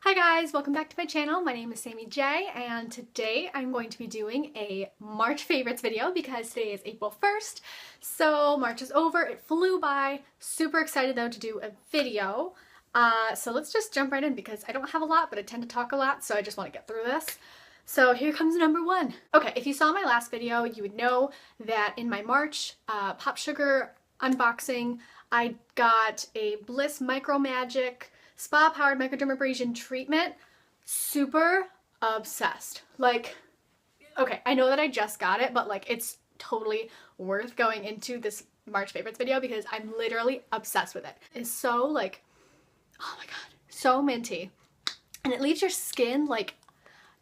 Hi guys, welcome back to my channel. My name is Sammy J, and today I'm going to be doing a March favorites video because today is April 1st. So March is over, it flew by. Super excited though to do a video. So let's just jump right in because I don't have a lot, but I tend to talk a lot, so I just want to get through this. So here comes number one. Okay, if you saw my last video, you would know that in my March Pop Sugar unboxing, I got a Bliss Micro Magic Spa Powered Microdermabrasion treatment. Super obsessed. Like, okay, I know that I just got it, but like it's totally worth going into this March favorites video because I'm literally obsessed with it. It's so like, oh my god, so minty. And it leaves your skin like,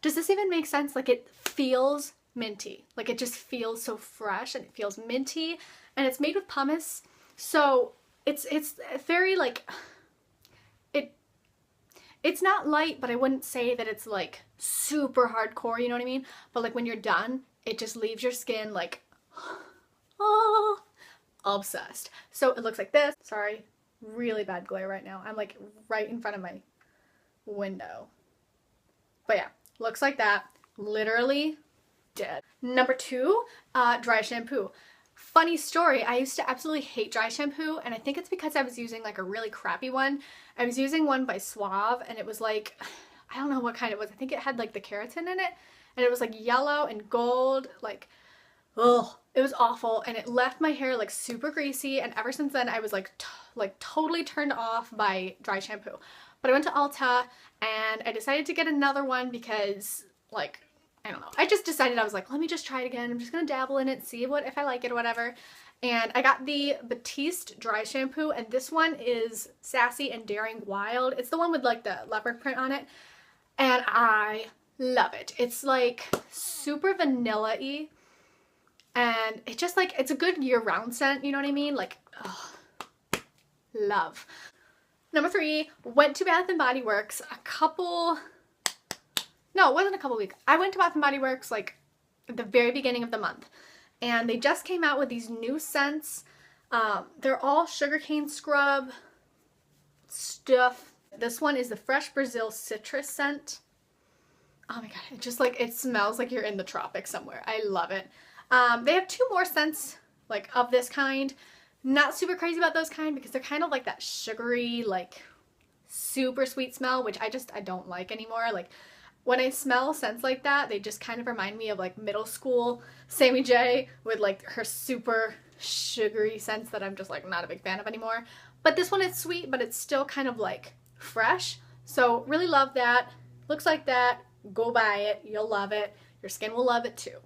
does this even make sense? Like it feels minty. Like it just feels so fresh and it feels minty, and it's made with pumice. So it's very like, it's not light, but I wouldn't say that it's like super hardcore, you know what I mean? But like when you're done, it just leaves your skin like, oh, obsessed. So it looks like this. Sorry, really bad glare right now. I'm like right in front of my window. But yeah, looks like that. Literally dead. Number two, dry shampoo. Funny story, I used to absolutely hate dry shampoo, and I think it's because I was using like a really crappy one. I was using one by Suave, and it was like, I don't know what kind it was. I think it had like the keratin in it, and it was like yellow and gold, like, ugh, it was awful, and it left my hair like super greasy, and ever since then I was like totally turned off by dry shampoo. But I went to Ulta, and I decided to get another one because like, I don't know. I just decided, I was like, let me just try it again. I'm just gonna dabble in it, see if I like it or whatever. And I got the Batiste dry shampoo, and this one is Sassy and Daring Wild. It's the one with like the leopard print on it, and I love it. It's like super vanilla-y, and it just like, it's a good year-round scent, you know what I mean? Like, ugh, love. Number three, went to Bath & Body Works no, it wasn't a couple weeks. I went to Bath & Body Works like at the very beginning of the month, and they just came out with these new scents. They're all sugarcane scrub stuff. This one is the Fresh Brazil Citrus scent. Oh my god, it just like, it smells like you're in the tropics somewhere. I love it. They have two more scents like of this kind. Not super crazy about those kind because they're kind of like that sugary, like super sweet smell, which I don't like anymore. Like, when I smell scents like that, they just kind of remind me of like middle school Sammy J with like her super sugary scents that I'm just like not a big fan of anymore. But this one is sweet, but it's still kind of like fresh. So really love that. Looks like that. Go buy it. You'll love it. Your skin will love it too.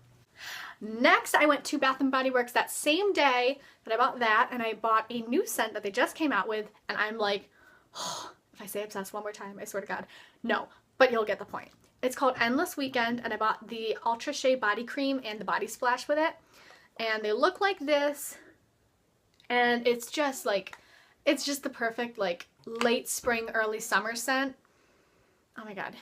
Next, I went to Bath & Body Works that same day that I bought that, and I bought a new scent that they just came out with, and I'm like, oh, if I say obsessed one more time, I swear to God, no, but you'll get the point. It's called Endless Weekend, and I bought the Ultra Shea body cream and the body splash with it, and they look like this, and it's just like, it's just the perfect like late spring, early summer scent. Oh my god.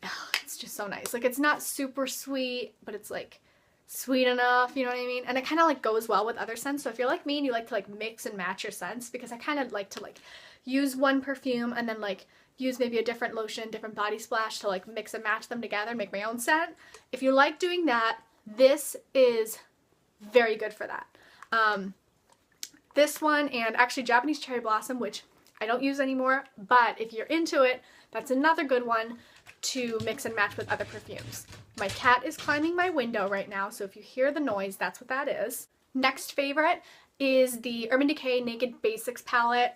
Oh, it's just so nice. Like, it's not super sweet, but it's like sweet enough, you know what I mean? And it kind of like goes well with other scents. So if you're like me and you like to like mix and match your scents, because I kind of like to like use one perfume and then like use maybe a different lotion, different body splash to like mix and match them together and make my own scent. If you like doing that, this is very good for that. This one, and actually Japanese Cherry Blossom, which I don't use anymore, but if you're into it, that's another good one to mix and match with other perfumes. My cat is climbing my window right now, so if you hear the noise, that's what that is. Next favorite is the Urban Decay Naked Basics palette.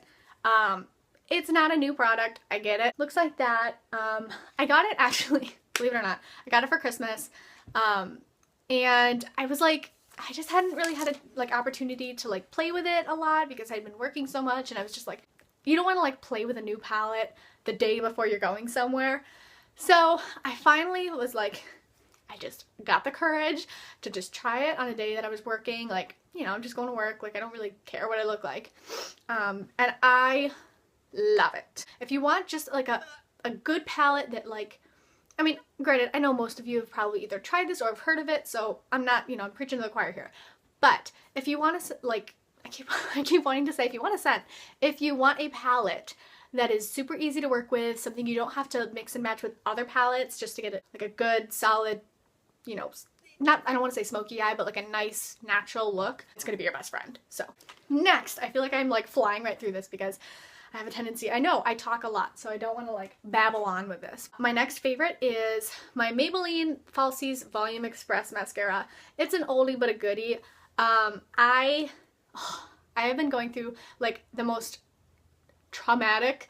It's not a new product, I get it. Looks like that. I got it actually, believe it or not, I got it for Christmas. And I was like, I just hadn't really had a like opportunity to like play with it a lot because I'd been working so much, and I was just like, you don't want to like play with a new palette the day before you're going somewhere. So I finally was like, I just got the courage to just try it on a day that I was working. Like, you know, I'm just going to work. Like, I don't really care what I look like. And I love it. If you want just like a good palette that like, I mean, granted, I know most of you have probably either tried this or have heard of it, so I'm not, you know, I'm preaching to the choir here. But if you want to, like, I keep wanting to say, if you want a scent, if you want a palette that is super easy to work with, something you don't have to mix and match with other palettes just to get like a good, solid, you know, not, I don't want to say smoky eye, but like a nice natural look. It's going to be your best friend. So next, I feel like I'm like flying right through this because I have a tendency, I know I talk a lot, so I don't want to like babble on with this. My next favorite is my Maybelline Falsies Volume Express mascara. It's an oldie but a goodie. I have been going through like the most traumatic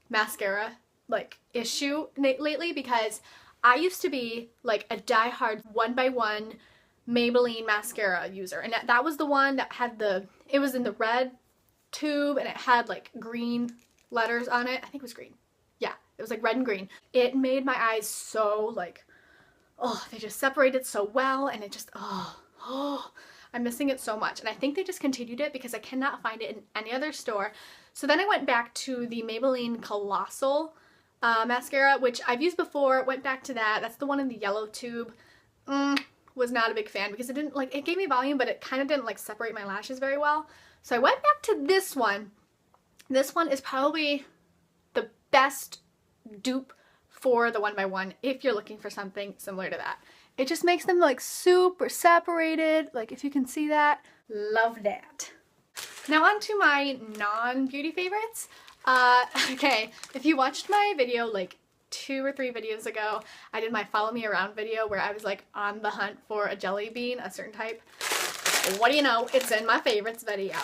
mascara like issue lately because I used to be like a diehard 1x1 Maybelline mascara user, and that was the one that had it was in the red tube and it had like green letters on it. I think it was green. Yeah, it was like red and green. It made my eyes so like, oh, they just separated so well, and it just, I'm missing it so much. And I think they discontinued it because I cannot find it in any other store. So then I went back to the Maybelline Colossal mascara, which I've used before. Went back to that. That's the one in the yellow tube. Was not a big fan because it didn't like, it gave me volume, but it kind of didn't like separate my lashes very well. So I went back to this one. This one is probably the best dupe for the 1x1 if you're looking for something similar to that. It just makes them like super separated, like if you can see that. Love that. Now on to my non-beauty favorites. Okay, if you watched my video like 2 or 3 videos ago, I did my follow me around video where I was like on the hunt for a jelly bean, a certain type. What do you know? It's in my favorites video.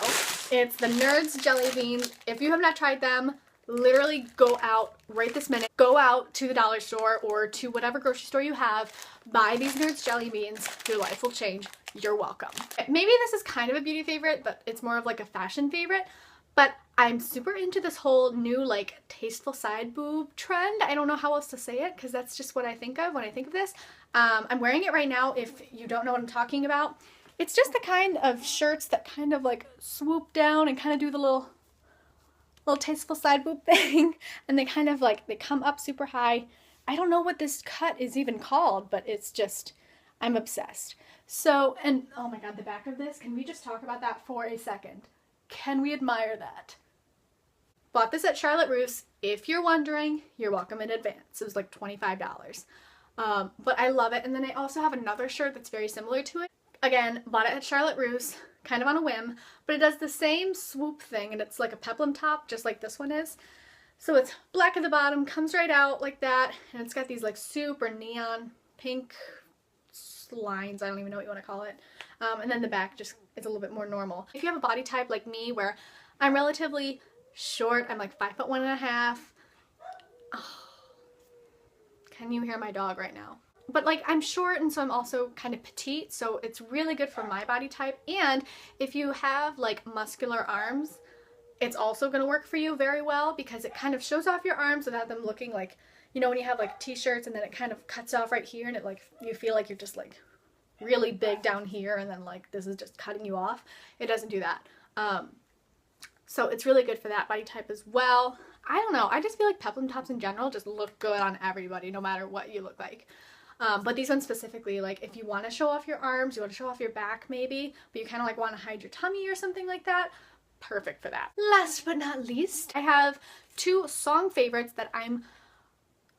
It's the Nerds jelly beans. If you have not tried them, literally go out right this minute. Go out to the dollar store or to whatever grocery store you have. Buy these Nerds jelly beans. Your life will change. You're welcome. Maybe this is kind of a beauty favorite, but it's more of like a fashion favorite. But I'm super into this whole new like tasteful side boob trend. I don't know how else to say it because that's just what I think of when I think of this. I'm wearing it right now if you don't know what I'm talking about. It's just the kind of shirts that kind of like swoop down and kind of do the little tasteful side boob thing. And they kind of like, they come up super high. I don't know what this cut is even called, but it's just, I'm obsessed. So, and oh my God, the back of this, can we just talk about that for a second? Can we admire that? Bought this at Charlotte Russe. If you're wondering, you're welcome in advance. It was like $25. But I love it. And then I also have another shirt that's very similar to it. Again, bought it at Charlotte Russe, kind of on a whim, but it does the same swoop thing, and it's like a peplum top, just like this one is. So it's black at the bottom, comes right out like that, and it's got these like super neon pink lines, I don't even know what you want to call it. And then the back just is a little bit more normal. If you have a body type like me where I'm relatively short, I'm like 5'1.5". Oh, can you hear my dog right now? But like I'm short and so I'm also kind of petite, so it's really good for my body type. And if you have like muscular arms, it's also going to work for you very well because it kind of shows off your arms without them looking like, you know, when you have like t-shirts and then it kind of cuts off right here and it like, you feel like you're just like really big down here and then like this is just cutting you off. It doesn't do that. So it's really good for that body type as well. I don't know, I just feel like peplum tops in general just look good on everybody no matter what you look like. But these ones specifically, like if you want to show off your arms, you want to show off your back maybe, but you kind of like want to hide your tummy or something like that, perfect for that. Last but not least, I have 2 song favorites that I'm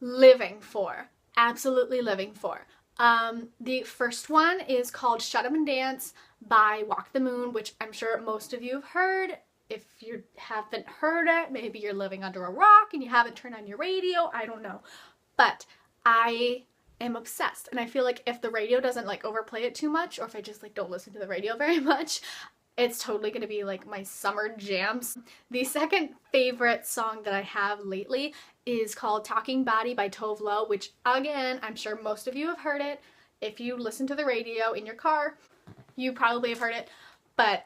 living for, absolutely living for. The first one is called Shut Up and Dance by Walk the Moon, which I'm sure most of you have heard. If you haven't heard it, maybe you're living under a rock and you haven't turned on your radio, I don't know. But I am obsessed, and I feel like if the radio doesn't like overplay it too much, or if I just like don't listen to the radio very much, it's totally gonna be like my summer jams. The second favorite song that I have lately is called Talking Body by Tove Lo, which again, I'm sure most of you have heard it. If you listen to the radio in your car, you probably have heard it, but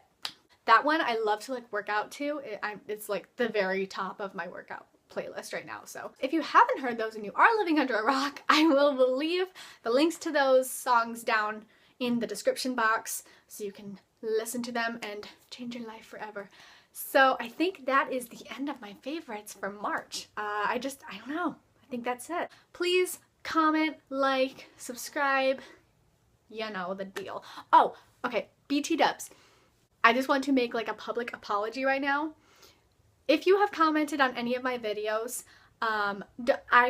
that one I love to like work out to. It's like the very top of my workout playlist right now. So if you haven't heard those and you are living under a rock, I will leave the links to those songs down in the description box so you can listen to them and change your life forever. So I think that is the end of my favorites for March. I don't know. I think that's it. Please comment, like, subscribe. You know the deal. Oh, okay. BT dubs. I just want to make like a public apology right now. if you have commented on any of my videos, I'm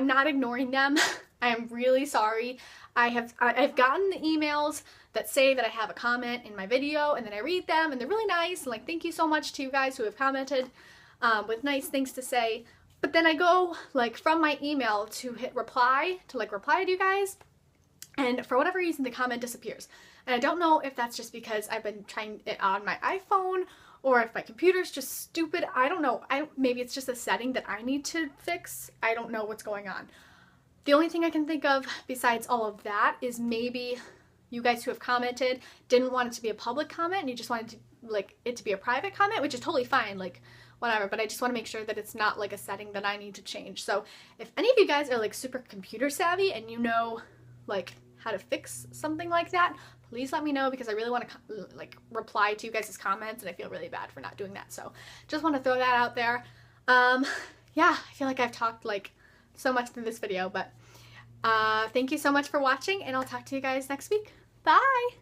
not ignoring them. I am really sorry. I've gotten emails that say that I have a comment in my video, and then I read them and they're really nice, and like, thank you so much to you guys who have commented with nice things to say. But then I go like from my email to hit reply to you guys, and for whatever reason the comment disappears. And I don't know if that's just because I've been trying it on my iPhone, or if my computer's just stupid. I don't know. Maybe it's just a setting that I need to fix. I don't know what's going on. The only thing I can think of besides all of that is maybe you guys who have commented didn't want it to be a public comment and you just wanted to, like, it to be a private comment, which is totally fine, like, whatever, but I just want to make sure that it's not like a setting that I need to change. So if any of you guys are like super computer savvy and you know like how to fix something like that, please let me know, because I really want to like reply to you guys' comments, and I feel really bad for not doing that. So just want to throw that out there. Yeah, I feel like I've talked like so much through this video, but thank you so much for watching, and I'll talk to you guys next week. Bye!